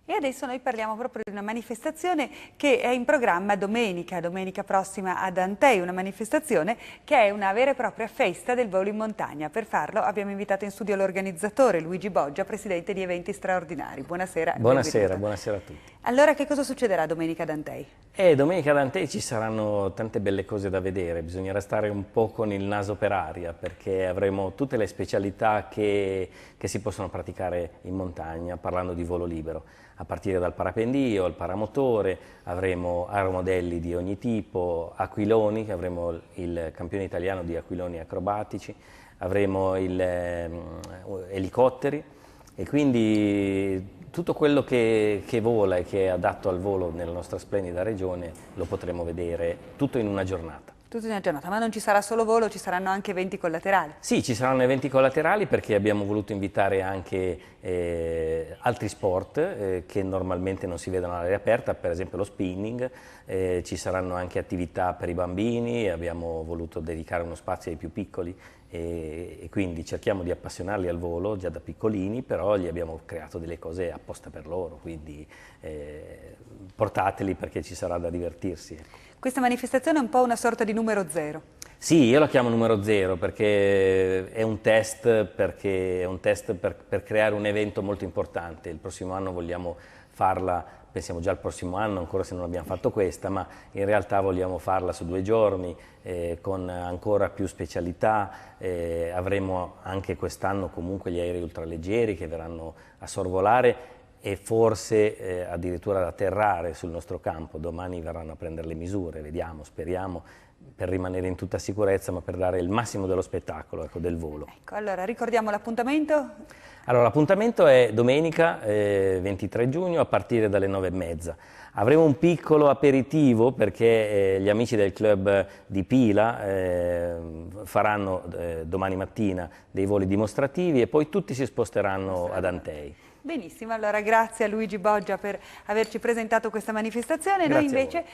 E adesso noi parliamo proprio di una manifestazione che è in programma domenica prossima ad Antei, una manifestazione che è una vera e propria festa del volo in montagna. Per farlo abbiamo invitato in studio l'organizzatore Luigi Boggia, presidente di Eventi Straordinari. Buonasera. Buonasera a tutti. Allora, che cosa succederà domenica ad Antei? Domenica ad Antei ci saranno tante belle cose da vedere, bisognerà stare un po' con il naso per aria perché avremo tutte le specialità che si possono praticare in montagna parlando di volo libero, a partire dal parapendio, al paramotore, avremo aeromodelli di ogni tipo, aquiloni, che avremo il campione italiano di aquiloni acrobatici, avremo elicotteri e quindi tutto quello che vola e che è adatto al volo nella nostra splendida regione lo potremo vedere tutto in una giornata. Tutto in una giornata, ma non ci sarà solo volo, ci saranno anche eventi collaterali. Sì, ci saranno eventi collaterali perché abbiamo voluto invitare anche altri sport che normalmente non si vedono all'aria aperta, per esempio lo spinning, ci saranno anche attività per i bambini, abbiamo voluto dedicare uno spazio ai più piccoli e quindi cerchiamo di appassionarli al volo già da piccolini, però gli abbiamo creato delle cose apposta per loro, quindi portateli perché ci sarà da divertirsi. Ecco. Questa manifestazione è un po' una sorta di numero zero. Sì, io la chiamo numero zero perché è un test, per creare un evento molto importante. Il prossimo anno vogliamo farla, pensiamo già al prossimo anno, ancora se non abbiamo fatto questa, ma in realtà vogliamo farla su 2 giorni con ancora più specialità. Avremo anche quest'anno comunque gli aerei ultraleggeri che verranno a sorvolare e forse addirittura ad atterrare sul nostro campo. Domani verranno a prendere le misure, vediamo, speriamo, per rimanere in tutta sicurezza, ma per dare il massimo dello spettacolo, ecco, del volo. Ecco, allora ricordiamo l'appuntamento? Allora, l'appuntamento è domenica 23 giugno a partire dalle 9:30. Avremo un piccolo aperitivo perché gli amici del club di Pila faranno domani mattina dei voli dimostrativi e poi tutti si sposteranno ad Antei. Benissimo, allora grazie a Luigi Boggia per averci presentato questa manifestazione. Noi invece